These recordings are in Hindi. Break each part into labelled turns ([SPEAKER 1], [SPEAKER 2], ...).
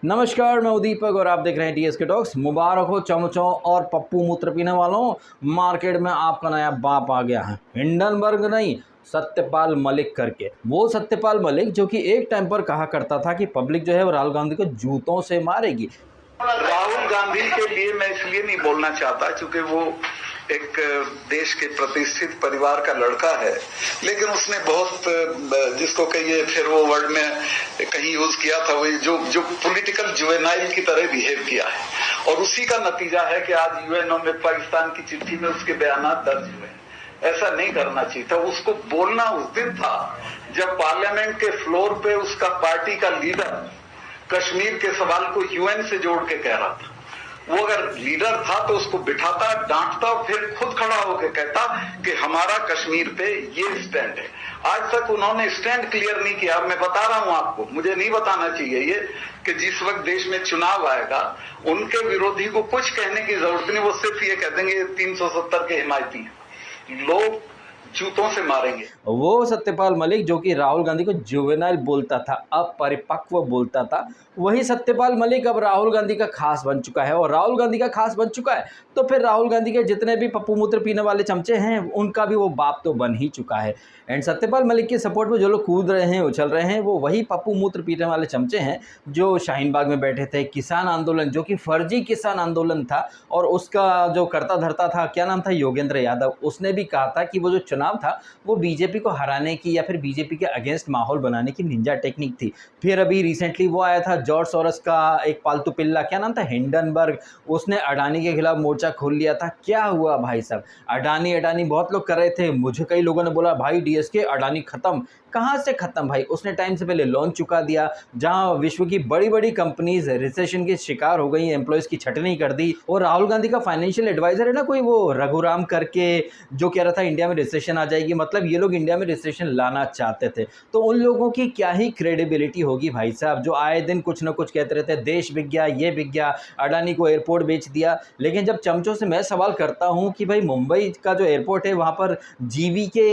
[SPEAKER 1] नमस्कार, मैं दीपक और आप देख रहे हैं टीएसके टॉक्स। मुबारक हो चमचों और पप्पू मूत्र पीने वालों, मार्केट में आपका नया बाप आ गया है। हिंडनबर्ग नहीं, सत्यपाल मलिक करके। वो सत्यपाल मलिक जो कि एक टाइम पर कहा करता था कि पब्लिक जो है वो राहुल गांधी को जूतों से मारेगी।
[SPEAKER 2] राहुल गांधी के लिए मैं इसलिए नहीं बोलना चाहता क्योंकि वो एक देश के प्रतिष्ठित परिवार का लड़का है, लेकिन उसने बहुत जिसको कहिए फिर वो वर्ड में कहीं यूज किया था, वो जो पॉलिटिकल जुवेनाइल की तरह बिहेव किया है और उसी का नतीजा है कि आज यूएनओ में पाकिस्तान की चिट्ठी में उसके बयान दर्ज हुए। ऐसा नहीं करना चाहिए था। उसको बोलना उस दिन था जब पार्लियामेंट के फ्लोर पे उसका पार्टी का लीडर कश्मीर के सवाल को यूएन से जोड़ के कह रहा था। वो अगर लीडर था तो उसको बिठाता, डांटता और फिर खुद खड़ा होकर कहता कि हमारा कश्मीर पे ये स्टैंड है। आज तक उन्होंने स्टैंड क्लियर नहीं किया। मैं बता रहा हूं आपको, मुझे नहीं बताना चाहिए ये कि जिस वक्त देश में चुनाव आएगा उनके विरोधी को कुछ कहने की जरूरत नहीं। वो सिर्फ ये कह देंगे 370 के हिमायती लोग जूतों से मारेंगे।
[SPEAKER 1] वो सत्यपाल मलिक जो कि राहुल गांधी को जुवेनाइल बोलता था, अपरिपक्व बोलता था, वही सत्यपाल मलिक अब राहुल गांधी का खास बन चुका है। और राहुल गांधी का खास बन चुका है तो फिर राहुल गांधी के जितने भी पप्पू मूत्र पीने वाले चमचे हैं उनका भी वो बाप तो बन ही चुका है। एंड सत्यपाल मलिक के सपोर्ट में जो लोग कूद रहे हैं, उछल रहे हैं, वो वही पप्पू मूत्र पीने वाले चमचे हैं जो शाहीन बाग में बैठे थे। किसान आंदोलन जो कि फर्जी किसान आंदोलन था और उसका जो करता धरता था, क्या नाम था, योगेंद्र यादव, उसने भी कहा था कि वो जो चुनाव था वो बीजेपी को हराने की या फिर बीजेपी के अगेंस्ट माहौल बनाने की निंजा टेक्निक थी। फिर अभी रिसेंटली वो आया था जॉर्ज सोरस का एक पालतू पिल्ला, क्या नाम था, हिंडनबर्ग, उसने अडानी के खिलाफ मोर्चा खोल लिया था। क्या हुआ भाई साहब, अडानी बहुत लोग कर रहे थे। मुझे कई लोगों ने बोला भाई डीएसके अडानी खत्म। कहाँ से खत्म भाई, उसने टाइम से पहले लोन चुका दिया। जहां विश्व की बड़ी बड़ी कंपनीज रिसेशन के शिकार हो गई, एम्प्लॉयज की छटनी कर दी। और राहुल गांधी का फाइनेंशियल एडवाइजर है ना कोई, वो रघुराम करके, जो कह रहा था इंडिया में रिसेशन आ जाएगी। मतलब ये लोग इंडिया में रिसेशन लाना चाहते थे। तो उन लोगों की क्या ही क्रेडिबिलिटी होगी भाई साहब, जो आए दिन कुछ ना कुछ कहते रहते हैं, देश बिक गया, ये बिक गया, अडानी को एयरपोर्ट बेच दिया। लेकिन जब चमचों से मैं सवाल करता हूं कि भाई मुंबई का जो एयरपोर्ट है वहां पर जीवी के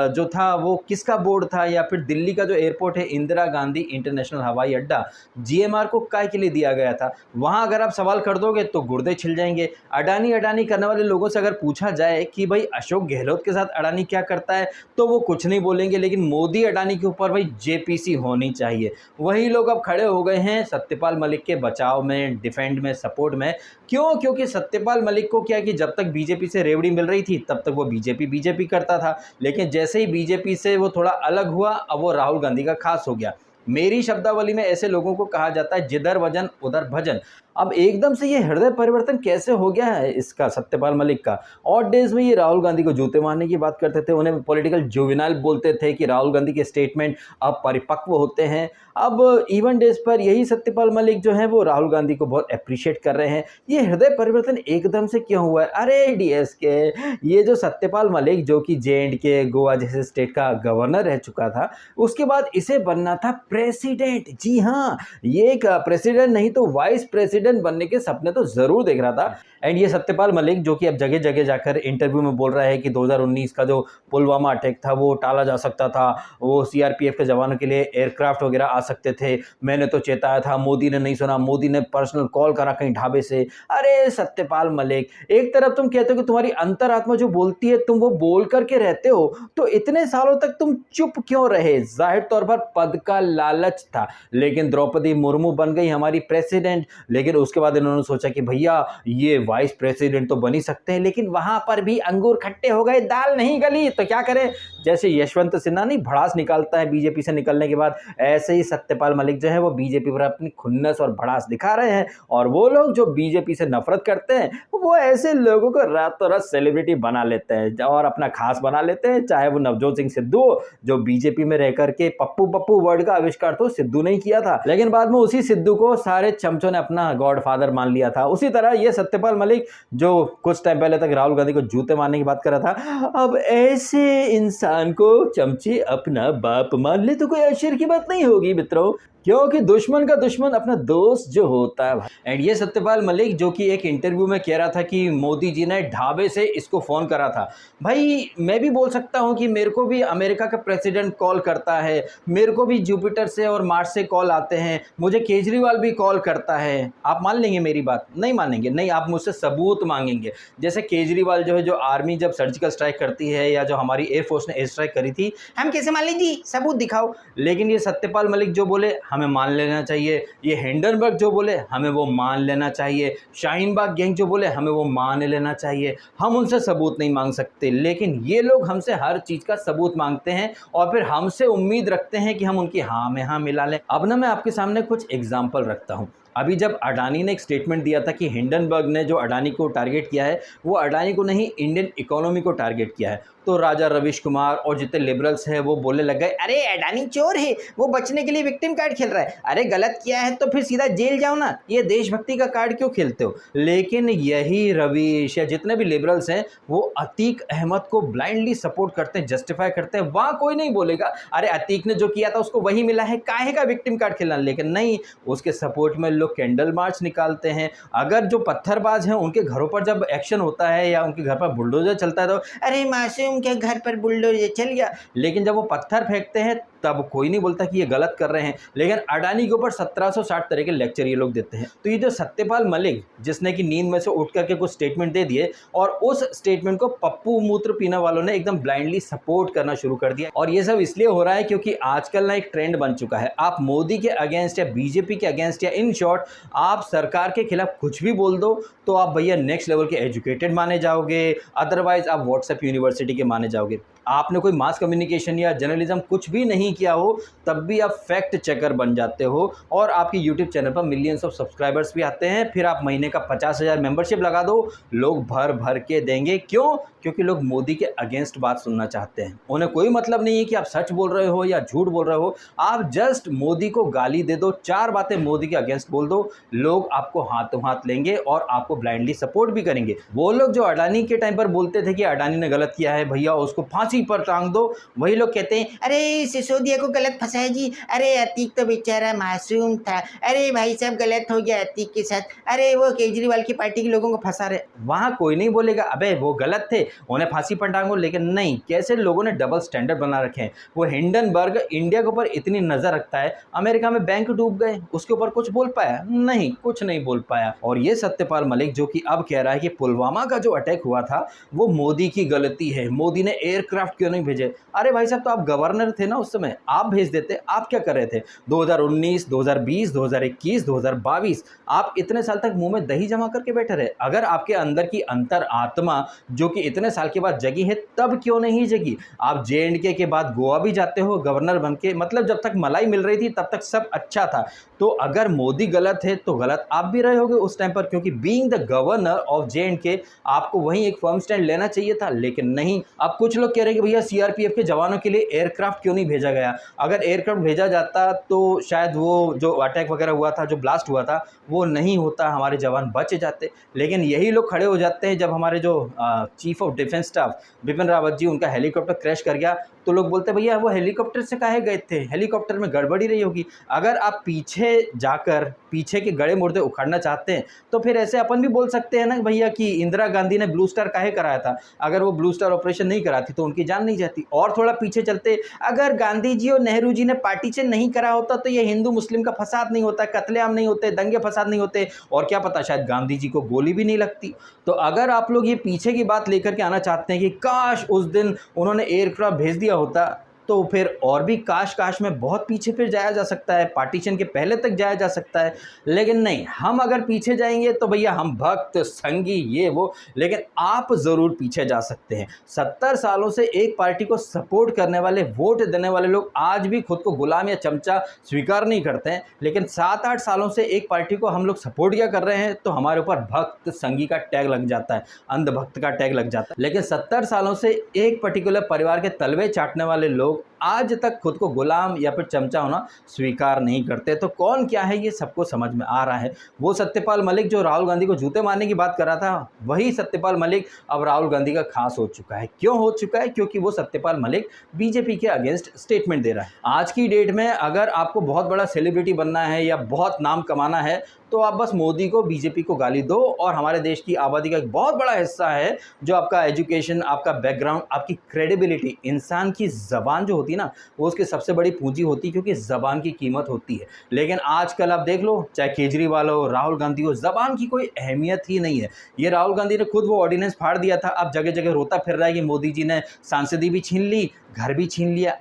[SPEAKER 1] जो था वो किसका बोर्ड था, या फिर दिल्ली का जो एयरपोर्ट है इंदिरा गांधी इंटरनेशनल हवाई अड्डा, जीएमआर को काय के लिए दिया गया था, वहां अगर आप सवाल कर दोगे तो गुर्दे छिल जाएंगे। अडानी करने वाले लोगों से अगर पूछा जाए कि भाई अशोक गहलोत के साथ अडानी क्या करता है तो वो कुछ नहीं बोलेंगे। लेकिन मोदी अडानी के ऊपर भाई जेपीसी होनी चाहिए। वही लोग अब खड़े हो गए हैं सत्यपाल मलिक के बचाव में, डिफेंड में, सपोर्ट में। क्यों? क्योंकि सत्यपाल मलिक को क्या कि जब तक बीजेपी से रेवड़ी मिल रही थी तब तक वो बीजेपी करता था। लेकिन जैसे ही बीजेपी से वो थोड़ा अलग हुआ, अब वो राहुल गांधी का खास हो गया। मेरी शब्दावली में ऐसे लोगों को कहा जाता है जिधर वजन उधर भजन। अब एकदम से ये हृदय परिवर्तन कैसे हो गया है इसका, सत्यपाल मलिक का। और डेज में ये राहुल गांधी को जूते मारने की बात करते थे, उन्हें पॉलिटिकल जुवेनाइल बोलते थे कि राहुल गांधी के स्टेटमेंट अब परिपक्व होते हैं। अब इवन डेज पर यही सत्यपाल मलिक जो है वो राहुल गांधी को बहुत अप्रिशिएट कर रहे हैं। ये हृदय परिवर्तन एकदम से क्यों हुआ है? अरे डीएसके, ये जो सत्यपाल मलिक जो कि जे.एंड.के, गोवा जैसे स्टेट का गवर्नर रह चुका था, उसके बाद इसे बनना था प्रेसिडेंट। जी हाँ, ये एक प्रेसिडेंट नहीं तो वाइस प्रेसिडेंट बनने के सपने तो जरूर देख रहा था। एंड ये सत्यपाल मलिक जो कि अब जगह जगह जाकर इंटरव्यू में बोल रहा है कि 2019 का जो पुलवामा अटैक था वो टाला जा सकता था, वो सीआरपीएफ के जवानों के लिए एयरक्राफ्ट वगैरह आ सकते थे, मैंने तो चेताया था, मोदी ने नहीं सुना, मोदी ने पर्सनल कॉल करा कहीं ढाबे से। अरे सत्यपाल मलिक, एक तरफ तुम कहते हो कि तुम्हारी अंतरात्मा जो बोलती है तुम वो बोल करके रहते हो, तो इतने सालों तक तुम चुप क्यों रहे? जाहिर तौर पर पद का लालच था। लेकिन द्रौपदी मुर्मू बन गई हमारी प्रेसिडेंट। लेकिन उसके बाद इन्होंने सोचा कि भैया ये वाइस प्रेसिडेंट तो बन ही सकते हैं, लेकिन वहां पर भी अंगूर खट्टे हो गए, दाल नहीं गली, तो क्या करें? जैसे यशवंत सिन्हा नहीं भड़ास निकालता है बीजेपी से निकलने के बाद, ऐसे ही सत्यपाल मलिक जो है वो बीजेपी पर अपनी खुन्नस और भड़ास दिखा रहे हैं। और वो लोग जो बीजेपी से नफरत करते हैं वो ऐसे लोगों को रातों रात सेलिब्रिटी बना लेते हैं और अपना खास बना लेते हैं। चाहे वो नवजोत सिंह सिद्धू जो बीजेपी में रह करके पप्पू वर्ड का आविष्कार तो सिद्धू ने किया था, लेकिन बाद में उसी सिद्धू को सारे चमचों ने अपना गॉडफादर मान लिया था। उसी तरह ये सत्यपाल मलिक जो कुछ टाइम पहले तक राहुल गांधी को जूते मारने की बात कर रहा था, अब ऐसे इंसान को चमचे अपना बाप मान ले तो कोई आश्चर्य की बात नहीं होगी मित्रों। क्योंकि दुश्मन का दुश्मन अपना दोस्त जो होता है भाई। एंड ये सत्यपाल मलिक जो कि एक इंटरव्यू में कह रहा था कि मोदी जी ने ढाबे से इसको फ़ोन करा था। भाई मैं भी बोल सकता हूँ कि मेरे को भी अमेरिका का प्रेसिडेंट कॉल करता है, मेरे को भी जुपिटर से और मार्स से कॉल आते हैं, मुझे केजरीवाल भी कॉल करता है। आप मान लेंगे मेरी बात? नहीं मानेंगे, नहीं, आप मुझसे सबूत मांगेंगे। जैसे केजरीवाल जो है, जो आर्मी जब सर्जिकल स्ट्राइक करती है या जो हमारी एयरफोर्स ने एयर स्ट्राइक करी थी, हम कैसे मान लें जी, सबूत दिखाओ। लेकिन ये सत्यपाल मलिक जो बोले हमें मान लेना चाहिए, ये हिंडनबर्ग जो बोले हमें वो मान लेना चाहिए, शाहीन बाग गैंग जो बोले हमें वो मान लेना चाहिए। हम उनसे सबूत नहीं मांग सकते, लेकिन ये लोग हमसे हर चीज़ का सबूत मांगते हैं और फिर हमसे उम्मीद रखते हैं कि हम उनकी हाँ में हाँ मिला लें। अब ना मैं आपके सामने कुछ एग्जाम्पल रखता हूँ। अभी जब अडानी ने एक स्टेटमेंट दिया था कि हिंडनबर्ग ने जो अडानी को टारगेट किया है वो अडानी को नहीं, इंडियन इकोनॉमी को टारगेट किया है, तो राजा रवीश कुमार और जितने लिबरल्स हैं वो बोलने लग गए, अरे अडानी चोर है, वो बचने के लिए विक्टिम कार्ड खेल रहा है। अरे गलत किया है तो फिर सीधा जेल जाओ ना, ये देशभक्ति का कार्ड क्यों खेलते हो? लेकिन यही रवीश या जितने भी लिबरल्स हैं वो अतीक अहमद को ब्लाइंडली सपोर्ट करते हैं, जस्टिफाई करते हैं। वहाँ कोई नहीं बोलेगा अरे अतीक ने जो किया था उसको वही मिला है, काहे का विक्टिम कार्ड खेलना। लेकिन नहीं, उसके सपोर्ट में लोग कैंडल मार्च निकालते हैं। अगर जो पत्थरबाज हैं उनके घरों पर जब एक्शन होता है या उनके घर पर बुलडोजर चलता है तो अरे मासूम के घर पर बुलडोजर चल गया। लेकिन जब वो पत्थर फेंकते हैं तब कोई नहीं बोलता कि ये गलत कर रहे हैं। लेकिन अडानी के ऊपर 1760 तरह के लेक्चर ये लोग देते हैं। तो ये जो सत्यपाल मलिक जिसने कि नींद में से उठ करके कुछ स्टेटमेंट दे दिए और उस स्टेटमेंट को पप्पू मूत्र पीने वालों ने एकदम ब्लाइंडली सपोर्ट करना शुरू कर दिया। और ये सब इसलिए हो रहा है क्योंकि आजकल ना एक ट्रेंड बन चुका है, आप मोदी के अगेंस्ट या बीजेपी के अगेंस्ट या इन शॉर्ट आप सरकार के खिलाफ कुछ भी बोल दो तो आप भैया नेक्स्ट लेवल के एजुकेटेड माने जाओगे, अदरवाइज आप व्हाट्सएप यूनिवर्सिटी के माने जाओगे। आपने कोई मास कम्युनिकेशन या जर्नलिज्म कुछ भी नहीं किया हो तब भी आप फैक्ट चेकर बन जाते हो और आपकी यूट्यूब चैनल पर मिलियंस ऑफ सब्सक्राइबर्स भी आते हैं। फिर आप महीने का 50,000 मेंबरशिप लगा दो, लोग भर भर के देंगे। क्यों? क्योंकि लोग मोदी के अगेंस्ट बात सुनना चाहते हैं। उन्हें कोई मतलब नहीं है कि आप सच बोल रहे हो या झूठ बोल रहे हो, आप जस्ट मोदी को गाली दे दो, 4 बातें मोदी के अगेंस्ट बोल दो, लोग आपको हाथों हाथ लेंगे और आपको ब्लाइंडली सपोर्ट भी करेंगे। वो लोग जो अडानी के टाइम पर बोलते थे कि अडानी ने गलत किया है भैया उसको फांसी पर टांग दो, वही लोग कहते हैं अरे सिसोदिया को गलत फंसाया जी, अरे अतीक तो बेचारा मासूम था, अरे भाई साहब गलत हो गया अतीक के साथ, अरे वो केजरीवाल की पार्टी के लोगों को फंसा रहे। वहाँ कोई नहीं बोलेगा अबे वो गलत थे उन्हें फांसी पर टांगो। लेकिन नहीं, कैसे लोगों ने डबल स्टैंडर्ड बना रखे हैं। वो हिंडनबर्ग इंडिया के ऊपर इतनी नजर रखता है, अमेरिका में बैंक डूब गए उसके ऊपर कुछ बोल पाया? नहीं, कुछ नहीं बोल पाया। और ये सत्यपाल मलिक जो कि अब कह रहा है कि पुलवामा का जो अटैक हुआ था वो मोदी की गलती है, मोदी ने एयरक्राफ्ट क्यों नहीं भेजे। अरे भाई साहब तो आप गवर्नर थे ना उस समय, आप भेज देते। आप क्या कर रहे थे 2019, 2020, 2021, 2022? आप इतने साल तक मुंह में दही जमा करके बैठे रहे। अगर आपके अंदर की अंतर आत्मा जो कि इतने साल के बाद जगी है तब क्यों नहीं जगी? आप J&K के बाद गोवा भी जाते हो गवर्नर बन के, मतलब जब तक मलाई मिल रही थी तब तक सब अच्छा था। तो अगर मोदी गलत है तो गलत आप भी रहे होगे उस टाइम पर, क्योंकि being the governor of J&K आपको वहीं एक फर्म स्टैंड लेना चाहिए था। लेकिन नहीं, अब कुछ लोग कह रहे हैं कि भैया CRPF के जवानों के लिए एयरक्राफ्ट क्यों नहीं भेजा गया। अगर एयरक्राफ्ट भेजा जाता तो शायद वो जो अटैक वगैरह हुआ था, जो ब्लास्ट हुआ था, वो नहीं होता, हमारे जवान बच जाते। लेकिन यही लोग खड़े हो जाते हैं जब हमारे जो chief of defence staff Bipin Rawat ji, उनका हेलीकॉप्टर क्रैश कर गया तो लोग बोलते भैया वो हेलीकॉप्टर से काहे गए थे, हेलीकॉप्टर में गड़बड़ी रही होगी। अगर आप पीछे जाकर पीछे के गड़े मुर्दे उखाड़ना चाहते हैं तो फिर ऐसे अपन भी बोल सकते हैं ना भैया कि इंदिरा गांधी ने ब्लू स्टार काहे कराया था। अगर वो ब्लू स्टार ऑपरेशन नहीं कराती तो उनकी जान नहीं जाती। और थोड़ा पीछे चलते, अगर गांधी जी और नेहरू जी ने पार्टीशन नहीं करा होता तो ये हिंदू मुस्लिम का फसाद नहीं होता, कत्लेआम नहीं होते, दंगे फसाद नहीं होते, और क्या पता शायद गांधी जी को गोली भी नहीं लगती। तो अगर आप लोग ये पीछे की बात लेकर के आना चाहते हैं कि काश उस दिन उन्होंने एयरक्राफ्ट भेज दिया होता, तो फिर और भी काश में बहुत पीछे फिर जाया जा सकता है, पार्टीशन के पहले तक जाया जा सकता है। लेकिन नहीं, हम अगर पीछे जाएंगे तो भैया हम भक्त संगी ये वो, लेकिन आप ज़रूर पीछे जा सकते हैं। 70 सालों से एक पार्टी को सपोर्ट करने वाले, वोट देने वाले लोग आज भी खुद को गुलाम या चमचा स्वीकार नहीं करते हैं। लेकिन 7-8 सालों से एक पार्टी को हम लोग सपोर्ट क्या कर रहे हैं तो हमारे ऊपर भक्त संगी का टैग लग जाता है, अंधभक्त का टैग लग जाता है। लेकिन 70 सालों से एक पर्टिकुलर परिवार के तलवे चाटने वाले लोग आज तक खुद को गुलाम या फिर चमचा होना स्वीकार नहीं करते। तो कौन क्या है ये सबको समझ में आ रहा है। वो सत्यपाल मलिक जो राहुल गांधी को जूते मारने की बात कर रहा था, वही सत्यपाल मलिक अब राहुल गांधी का खास हो चुका है। क्यों हो चुका है? क्योंकि वो सत्यपाल मलिक बीजेपी के अगेंस्ट स्टेटमेंट दे रहा है। आज की डेट में अगर आपको बहुत बड़ा सेलिब्रिटी बनना है या बहुत नाम कमाना है तो आप बस मोदी को, बीजेपी को गाली दो, और हमारे देश की आबादी का एक बहुत बड़ा हिस्सा है जो आपका एजुकेशन, आपका बैकग्राउंड, आपकी क्रेडिबिलिटी, इंसान की ज़बान जो होती है ना, वो उसकी सबसे बड़ी पूंजी होती है, क्योंकि ज़बान की कीमत होती है। लेकिन आजकल आप देख लो, चाहे केजरीवाल हो, राहुल गांधी हो, ज़बान की कोई अहमियत ही नहीं है। ये राहुल गांधी ने खुद वो ऑर्डिनेंस फाड़ दिया था, अब जगह जगह रोता फिर रहा है कि मोदी जी ने सांसदी भी छीन ली, घर भी छीन लिया।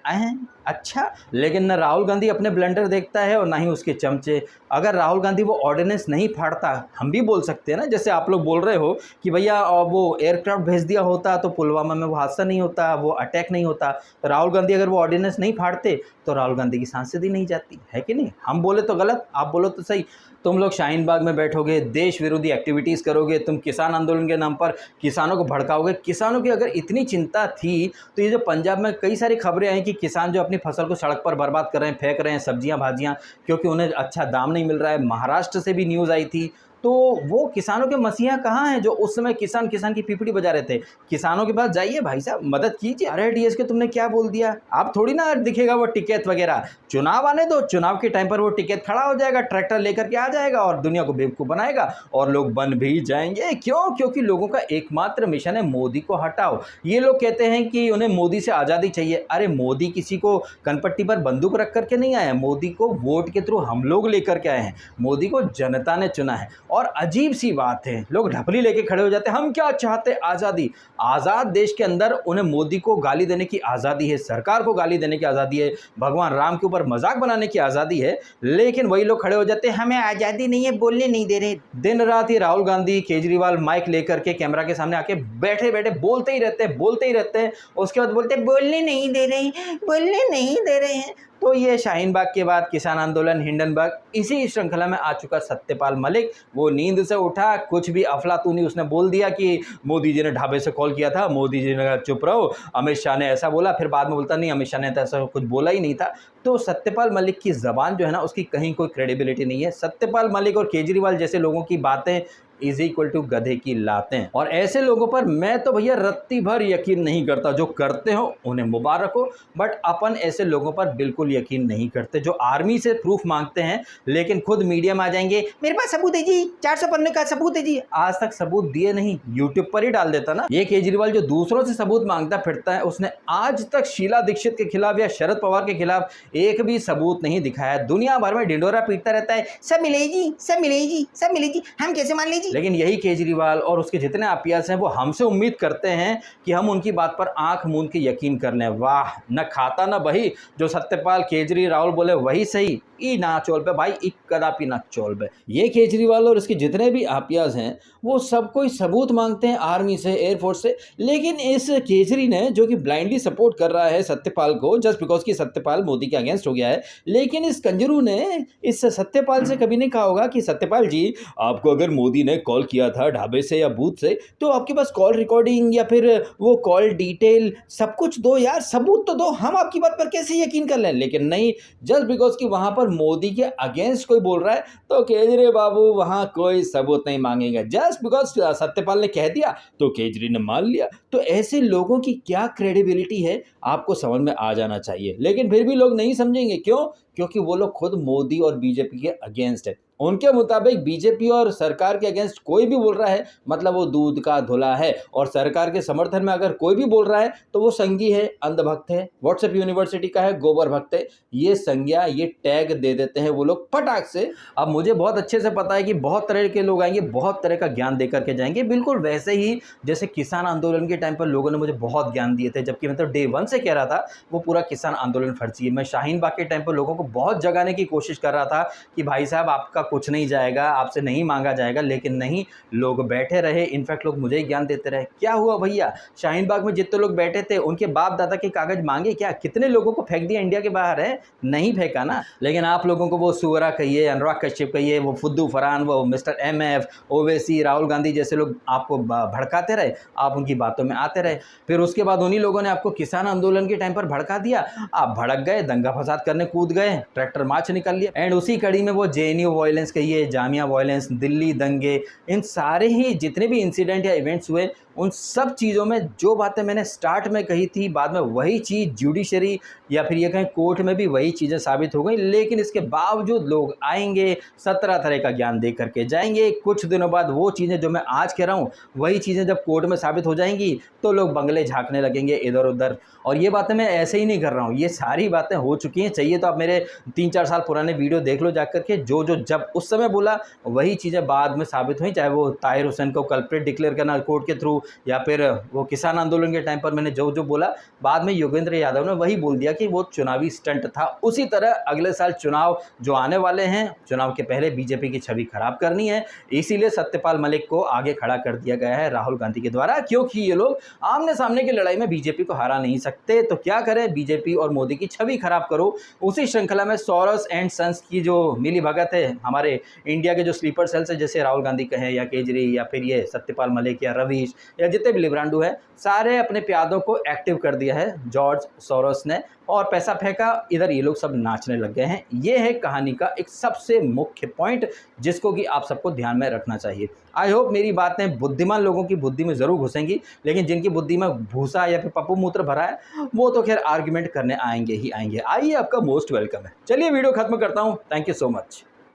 [SPEAKER 1] अच्छा, लेकिन न राहुल गांधी अपने ब्लंडर देखता है और ना ही उसके चमचे। अगर राहुल गांधी वो ऑर्डिनेंस नहीं फाड़ता, हम भी बोल सकते हैं ना, जैसे आप लोग बोल रहे हो कि भैया वो एयरक्राफ्ट भेज दिया होता तो पुलवामा में वो हादसा नहीं होता, वो अटैक नहीं होता। तो राहुल गांधी अगर वो ऑर्डिनेंस नहीं फाड़ते तो राहुल गांधी की सांसदी नहीं जाती, है कि नहीं? हम बोले तो गलत, आप बोलो तो सही। तुम लोग शाहीन बाग में बैठोगे, देश विरोधी एक्टिविटीज़ करोगे, तुम किसान आंदोलन के नाम पर किसानों को भड़काओगे। किसानों की अगर इतनी चिंता थी तो ये जो पंजाब में कई सारी खबरें आई कि किसान जो अपनी फसल को सड़क पर बर्बाद कर रहे हैं, फेंक रहे हैं, सब्जियां भाजियां, क्योंकि उन्हें अच्छा दाम नहीं मिल रहा है। महाराष्ट्र से भी न्यूज़ आई थी। तो वो किसानों के मसीहा कहाँ हैं जो उस समय किसान किसान की पीपड़ी बजा रहे थे? किसानों के पास जाइए भाई साहब, मदद कीजिए। अरे डीएस के तुमने क्या बोल दिया? आप थोड़ी ना दिखेगा वो टिकट वगैरह, चुनाव आने दो, चुनाव के टाइम पर वो टिकट खड़ा हो जाएगा, ट्रैक्टर लेकर के आ जाएगा और दुनिया को बेवकूफ़ बनाएगा, और लोग बन भी जाएंगे। क्यों? क्योंकि लोगों का एकमात्र मिशन है मोदी को हटाओ। ये लोग कहते हैं कि उन्हें मोदी से आज़ादी चाहिए। अरे मोदी किसी को कनपट्टी पर बंदूक रख करके नहीं आया, मोदी को वोट के थ्रू हम लोग लेकर के आए हैं। मोदी को जनता ने चुना है। और अजीब सी बात है, लोग ढपली लेके खड़े हो जाते हैं, हम क्या चाहते? आज़ादी। आज़ाद देश के अंदर उन्हें मोदी को गाली देने की आज़ादी है, सरकार को गाली देने की आज़ादी है, भगवान राम के ऊपर मजाक बनाने की आज़ादी है। लेकिन वही लोग खड़े हो जाते हैं, हमें आज़ादी नहीं है, बोलने नहीं दे रहे। दिन रात ही राहुल गांधी, केजरीवाल माइक लेकर के कैमरा के सामने आके बैठे बैठे बोलते ही रहते हैं, बोलते ही रहते हैं। उसके बाद बोलते हैं बोलने नहीं दे रहे, बोलने नहीं दे रहे हैं। तो ये शाहीन बाग के बाद किसान आंदोलन, हिंडनबर्ग, इसी श्रृंखला में आ चुका सत्यपाल मलिक। वो नींद से उठा, कुछ भी अफलातूनी उसने बोल दिया कि मोदी जी ने ढाबे से कॉल किया था, मोदी जी ने कहा चुप रहो, अमित शाह ने ऐसा बोला, फिर बाद में बोलता नहीं अमित शाह ने तो ऐसा कुछ बोला ही नहीं था। तो सत्यपाल मलिक की ज़बान जो है ना, उसकी कहीं कोई क्रेडिबिलिटी नहीं है। सत्यपाल मलिक और केजरीवाल जैसे लोगों की बातें इज इक्वल टू गधे की लातें, और ऐसे लोगों पर मैं तो भैया रत्ती भर यकीन नहीं करता। जो करते हो उन्हें मुबारक हो, बट अपन ऐसे लोगों पर बिल्कुल यकीन नहीं करते जो आर्मी से प्रूफ मांगते हैं लेकिन खुद मीडिया में आ जाएंगे, मेरे पास सबूत है जी, 400 पन्ने का सबूत है जी। आज तक सबूत दिए नहीं, यूट्यूब पर ही डाल देता ना। ये केजरीवाल जो दूसरों से सबूत मांगता फिरता है, उसने आज तक शीला दीक्षित के खिलाफ या शरद पवार के खिलाफ एक भी सबूत नहीं दिखाया। दुनिया भर में ढिंडोरा पीटता रहता है, सब मिलेगी जी, सब मिलेगी जी, सब मिलेगी, हम कैसे मान लीजिए। लेकिन यही केजरीवाल और उसके जितने आपियास हैं वो हमसे उम्मीद करते हैं कि हम उनकी बात पर आंख मूंद के यकीन कर लें। वाह, न खाता न बही, जो सत्यपाल केजरी राहुल बोले वही सही, ई ना चोल पे भाई, ई कदापि ना चोल पे। ये केजरीवाल और इसके जितने भी आपियास हैं वो सब कोई सबूत मांगते हैं आर्मी से, एयरफोर्स से। लेकिन इस केजरी ने, जो कि ब्लाइंडली सपोर्ट कर रहा है सत्यपाल को जस्ट बिकॉज कि सत्यपाल मोदी के अगेंस्ट हो गया है, लेकिन इस कंजरू ने इस सत्यपाल से कभी नहीं कहा होगा कि सत्यपाल जी, आपको अगर मोदी ने कॉल किया था ढाबे से या बूथ से तो आपके पास कॉल रिकॉर्डिंग या फिर वो कॉल डिटेल सब कुछ दो यार, सबूत तो दो, हम आपकी बात पर कैसे यकीन कर लें। लेकिन नहीं, जस्ट बिकॉज कि वहां पर मोदी के अगेंस्ट कोई बोल रहा है तो केजरी बाबू वहां कोई सबूत नहीं मांगेंगे। जस्ट बिकॉज सत्यपाल ने कह दिया तो केजरी ने मान लिया। तो ऐसे लोगों की क्या क्रेडिबिलिटी है आपको समझ में आ जाना चाहिए। लेकिन फिर भी लोग नहीं समझेंगे। क्यों? क्योंकि वो लोग खुद मोदी और बीजेपी के अगेंस्ट है। उनके मुताबिक बीजेपी और सरकार के अगेंस्ट कोई भी बोल रहा है मतलब वो दूध का धुला है, और सरकार के समर्थन में अगर कोई भी बोल रहा है तो वो संगी है, अंधभक्त है, व्हाट्सएप यूनिवर्सिटी का है, गोबर भक्त है। ये संज्ञा, ये टैग दे देते हैं वो लोग फटाक से। अब मुझे बहुत अच्छे से पता है कि बहुत तरह के लोग आएंगे, बहुत तरह का ज्ञान दे करके जाएंगे, बिल्कुल वैसे ही जैसे किसान आंदोलन के टाइम पर लोगों ने मुझे बहुत ज्ञान दिए थे, जबकि मैं तो डे 1 से कह रहा था वो पूरा किसान आंदोलन फर्जी है। मैं शाहीन बाग के टाइम पर लोगों को बहुत जगाने की कोशिश कर रहा था कि भाई साहब आपका कुछ नहीं जाएगा, आपसे नहीं मांगा जाएगा, लेकिन नहीं, लोग बैठे रहे, इनफैक्ट लोग मुझे ही ज्ञान देते रहे। क्या हुआ भैया, शाहीन बाग में जितने लोग बैठे थे उनके बाप दादा के कागज मांगे क्या? कितने लोगों को फेंक दिया इंडिया के बाहर है? नहीं फेंका ना। लेकिन आप लोगों को वो सुअरा कहिए, अनुराग कश्यप कहिए, वो फुद्दू फरहान, वो मिस्टर MF, ओवैसी, राहुल गांधी जैसे लोग आपको भड़काते रहे, आप उनकी बातों में आते रहे। फिर उसके बाद उन्हीं लोगों ने आपको किसान आंदोलन के टाइम पर भड़का दिया, आप भड़क गए, दंगा फसाद करने कूद गए, ट्रैक्टर मार्च निकाल लिया। एंड उसी कड़ी में वो JNU वायलेंस कहिए, जामिया वायलेंस, दिल्ली दंगे, इन सारे ही जितने भी इंसिडेंट या इवेंट्स हुए, उन सब चीज़ों में जो बातें मैंने स्टार्ट में कही थी, बाद में वही चीज़ जुडिशरी या फिर ये कहें कोर्ट में भी वही चीज़ें साबित हो गई। लेकिन इसके बावजूद लोग आएंगे, 17 तरह का ज्ञान दे करके जाएंगे। कुछ दिनों बाद वो चीज़ें जो मैं आज कह रहा हूँ, वही चीज़ें जब कोर्ट में साबित हो जाएंगी तो लोग बंगले झांकने लगेंगे इधर उधर। और ये बातें मैं ऐसे ही नहीं कर रहा हूँ, ये सारी बातें हो चुकी हैं। चाहिए तो आप मेरे 3-4 साल पुराने वीडियो देख लो जाकर के, जो जब उस समय बोला वही चीज़ें बाद में साबित हुई। चाहे वो ताहिर हुसैन को कल्प्रिट डिक्लेयर करना कोर्ट के थ्रू, या फिर वो किसान आंदोलन के टाइम पर मैंने जो बोला, बाद में योगेंद्र यादव ने वही बोल दिया कि वो चुनावी स्टंट था। उसी तरह अगले साल चुनाव जो आने वाले हैं, चुनाव के पहले बीजेपी की छवि खराब करनी है, इसीलिए सत्यपाल मलिक को आगे खड़ा कर दिया गया है राहुल गांधी के द्वारा, क्योंकि ये लोग आमने सामने की लड़ाई में बीजेपी को हरा नहीं सकते। तो क्या करें, बीजेपी और मोदी की छवि खराब करो। उसी श्रृंखला में सोरोस एंड सन्स की जो मिली भगत है, हमारे इंडिया के जो स्लीपर सेल्स है, जैसे राहुल गांधी कहें या केजरी या फिर ये सत्यपाल मलिक या रवीश या जितने भी लिब्रांडू है, सारे अपने प्यादों को एक्टिव कर दिया है जॉर्ज सोरोस ने, और पैसा फेंका, इधर ये लोग सब नाचने लग गए हैं। ये है कहानी का एक सबसे मुख्य पॉइंट, जिसको कि आप सबको ध्यान में रखना चाहिए। आई होप मेरी बातें बुद्धिमान लोगों की बुद्धि में ज़रूर घुसेंगी, लेकिन जिनकी बुद्धि में भूसा या फिर पप्पू मूत्र भरा है, वो तो खैर आर्ग्यूमेंट करने आएंगे ही आएंगे। आइए, आपका मोस्ट वेलकम है। चलिए वीडियो खत्म करता हूँ। Thank you so much.